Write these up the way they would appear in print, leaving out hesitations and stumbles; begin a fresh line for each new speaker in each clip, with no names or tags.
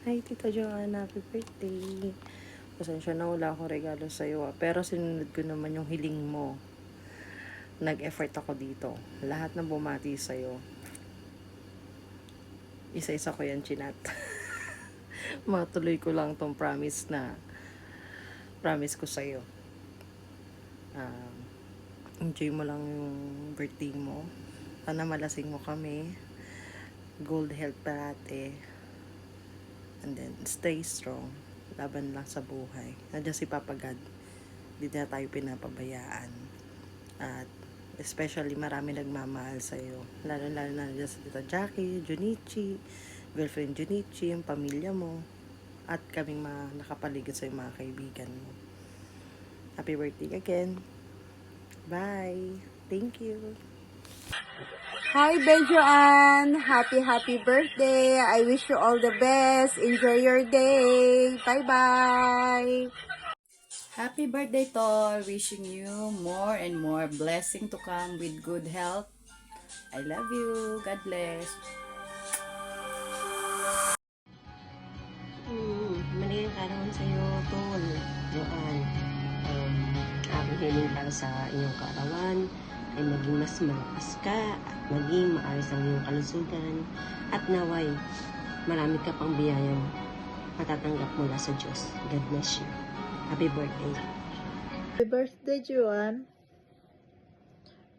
Hi, Tita Joanna. Happy birthday. Pasensya na wala akong regalo sa'yo. Pero sinunod ko naman yung hiling mo. Nag-effort ako dito. Lahat ng bumati sa'yo. Isa-isa ko yan chinat. Matuloy ko lang tong promise ko sa'yo. Enjoy mo lang yung birthday mo. Sana malasing mo kami. Gold health parate. And then, stay strong. Laban lang sa buhay. Nandiyan si Papa God. Hindi na tayo pinapabayaan. At, especially, marami nagmamahal sa'yo. Lalo-lalo na nandiyan si Tita Jackie, Junichi, girlfriend Junichi, yung pamilya mo. At kaming mga nakapaligid sa'yo, mga kaibigan mo. Happy birthday again. Bye. Thank you.
Hi, Bejoan! Happy birthday! I wish you all the best. Enjoy your day. Bye-bye!
Happy birthday, Tol! Wishing you more and more blessing to come with good health. I love you. God bless.
Maligayang kaarawan sa iyo, Tol. Joan. Aking hiling para sa inyong kaarawan ay maging mas malakas ka at maging maayos ang iyong kalusugan at naway marami ka pang biyayang matatanggap mula sa Diyos. God bless you. Happy birthday.
Happy birthday, Joan.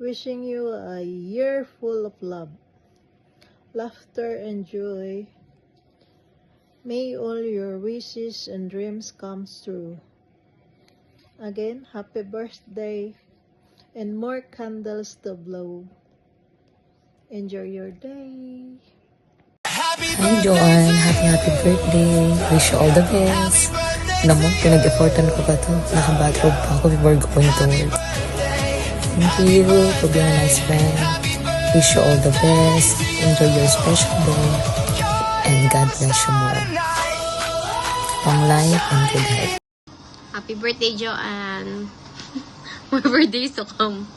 Wishing you a year full of love, laughter, and joy. May all your wishes and dreams come true. Again, happy birthday and more candles to blow. Enjoy your day.
Hi Joanne, happy birthday. Wish you all the best. Alam mo, pinag-effortan ko pa to. Nakabatrobe pa ako before going to work. Thank you for being a nice friend. Wish you all the best. Enjoy your special day. And God bless you more. Long life and good health.
Happy birthday, Joanne. More birthdays to come.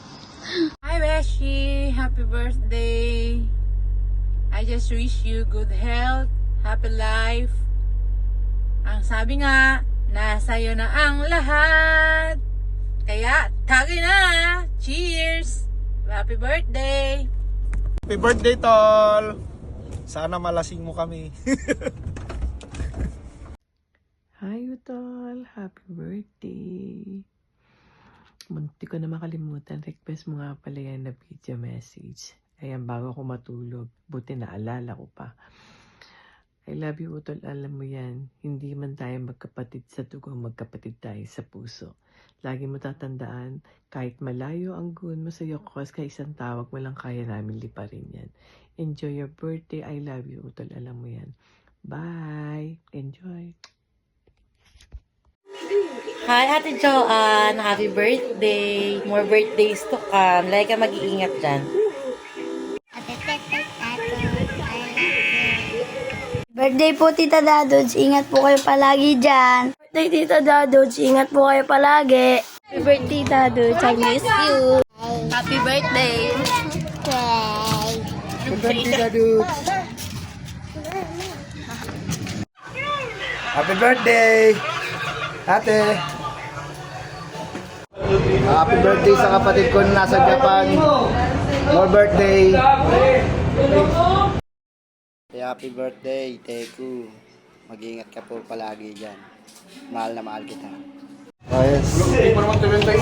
Hi, Beshi. Happy birthday. I just wish you good health, happy life. Ang sabi nga, nasa iyo na ang lahat. Kaya, tagi na. Cheers. Happy birthday.
Happy birthday, Tol. Sana malasing mo kami.
Hi, Utol. Happy birthday. Munti ko na makalimutan. Request mo nga pala yan na video message. Ayan, bago ako matulog. Buti naalala ko pa. I love you, Utol. Alam mo yan. Hindi man tayo magkapatid sa dugo, magkapatid tayo sa puso. Lagi mo tatandaan, kahit malayo ang gun mo sa Yokos, kahit isang tawag mo lang kaya namin liparin yan. Enjoy your birthday. I love you, Utol. Alam mo yan. Bye. Enjoy.
Hi, Ate Joanne. Happy birthday. More birthdays to come. Lagi ka mag-iingat dyan.
Birthday po, Tita Dadods. Ingat po kayo palagi dyan. Birthday, Tita Dadods. Ingat po kayo palagi. Happy birthday, Dadods. I miss you.
Happy birthday.
Happy birthday, Dadods. Happy birthday, Ate. Happy birthday sa kapatid ko na nasa Japan. More birthday.
Happy birthday, Teku. Mag-iingat ka po palagi dyan. Mahal na mahal kita.
Oh, yes.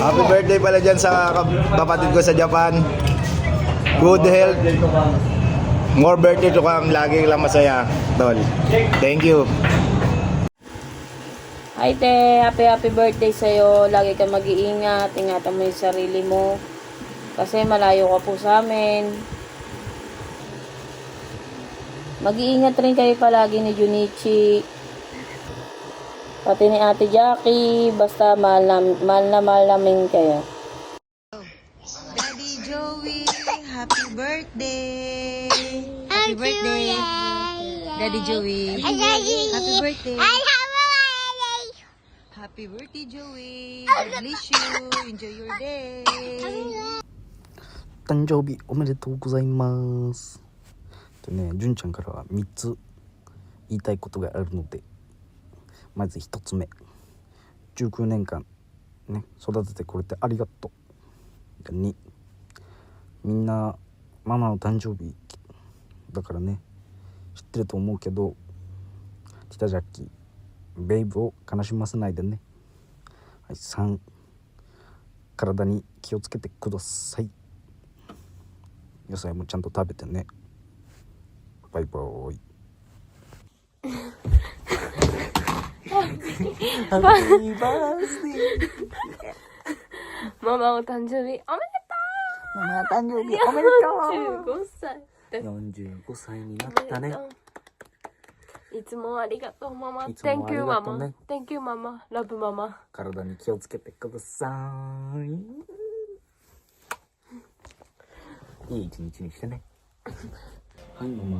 Happy birthday pala dyan sa kapatid ko sa Japan. Good health. More birthday to come. Lagi lang masaya, Tol. Thank you.
Hi, Te. Happy birthday sa'yo. Lagi ka mag-iingat. Ingatan mo yung sarili mo. Kasi malayo ka po sa amin. Mag-iingat rin kayo palagi ni Junichi. Pati ni Ate Jackie. Basta mahal namin kayo.
Daddy Joey, happy birthday! Happy birthday! Daddy Joey, happy birthday! Happy birthday, Joey! God bless you! Enjoy your day!
誕生日おめでとうございます。純ちゃんからは3つ言いたいことがあるので、まず1つ目、19年間ね育ててくれてありがとう。2、みんなママの誕生日だからね知ってると思うけど、ティタジャッキーベイブを悲しませないでね。はい、3、体に気をつけてください。野菜もちゃんと食べてね。バイバーイ。
ハッピーバースデー。ママお誕生日おめでとう。ママお誕生日おめでとう。45歳。
45歳になったね。
いつもありがとうママ。
いつもあり
Thank you
がとうね。
ママ。Thank you ママ。ラブママ。
体に気をつけてください。いい一日にしてね。はい、ママ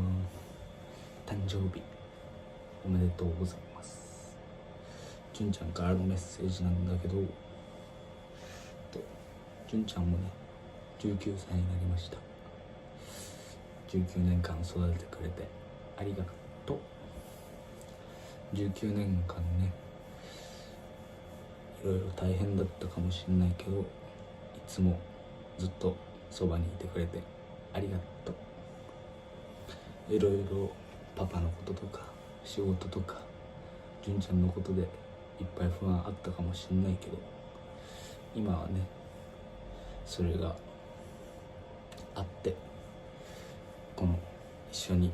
誕生日おめでとうございます。純ちゃんからのメッセージなんだけど、純ちゃんもね19歳になりました。19年間育ててくれてありがとう。19年間ねいろいろ大変だったかもしれないけど、いつもずっとそばにいてくれてありがとう。いろいろパパのこととか仕事とか純ちゃんのことでいっぱい不安あったかもしれないけど、今はねそれがあってこの一緒に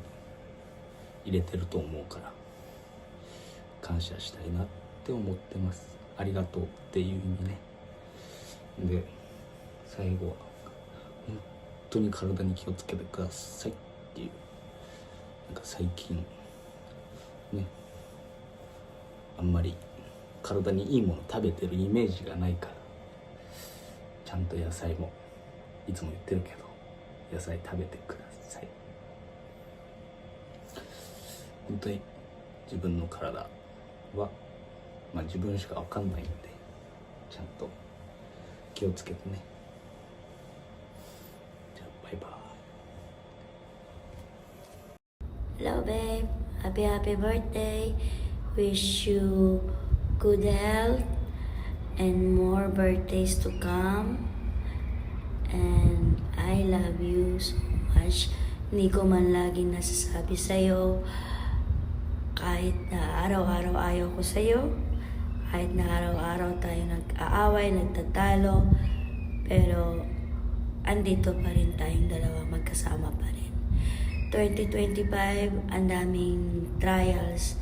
入れてると思うから感謝したいなって思ってます。ありがとうっていう意味ね。で最後は本当に体に気をつけてくださいっていう、なんか最近ねあんまり体にいいもの食べてるイメージがないから、ちゃんと野菜もいつも言ってるけど野菜食べてください。本当に自分の体は自分しか分かんないんでちゃんと気をつけてね。じゃあバイバイ。
Hello babe, happy birthday. Wish you good health and more birthdays to come. And I love you so much. Hindi ko man laging nasasabi sa'yo. Kahit na araw-araw ayaw ko sa'yo. Kahit na araw-araw tayo nag-aaway, nagtatalo. Pero andito pa rin tayong dalawa, magkasama pa rin. 2025, ang daming trials,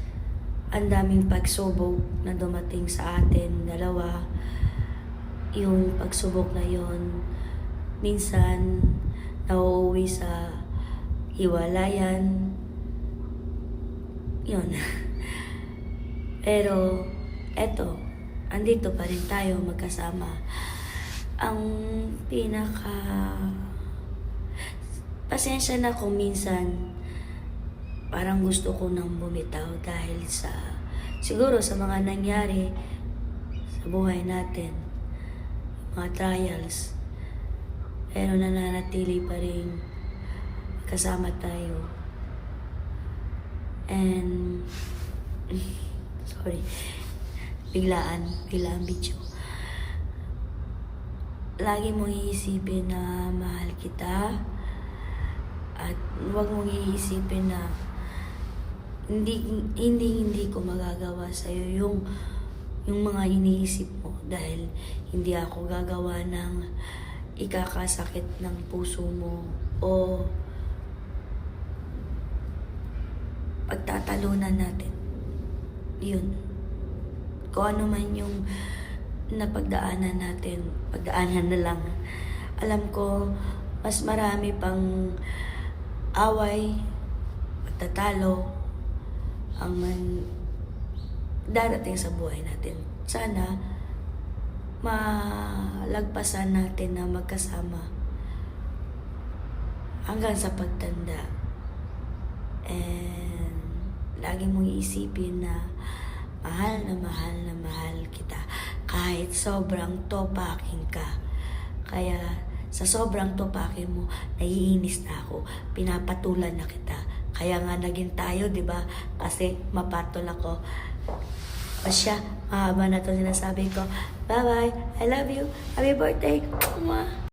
ang daming pagsubok na dumating sa atin dalawa. Yung pagsubok na yon, minsan nauuwi sa hiwalayan. Yun. Pero eto, andito pa rin tayo magkasama. Ang pasensya na kung minsan parang gusto ko nang bumitaw dahil siguro sa mga nangyari sa buhay natin, mga trials. Pero nananatili pa rin kasama tayo. And sorry, biglaan video. Lagi mong iisipin na mahal kita. At huwag mong iisipin na hindi ko magagawa sa'yo yung mga iniisip mo, dahil hindi ako gagawa ng ikakasakit ng puso mo o pagtatalunan natin. Yun. Kung ano man yung napagdaanan natin, pagdaanan na lang. Alam ko, mas marami pang away, pagtatalo, ang darating sa buhay natin. Sana malagpasan natin na magkasama hanggang sa pagtanda. And lagi mong iisipin na mahal na mahal kita kahit sobrang topaking ka. Kaya sa sobrang topakin mo, naiinis na ako, pinapatulan na kita. Kaya nga naging tayo, di ba? Kasi mapatol ako. O siya, mahaba na to sinasabi ko. Bye-bye. I love you. Happy birthday. Mwah.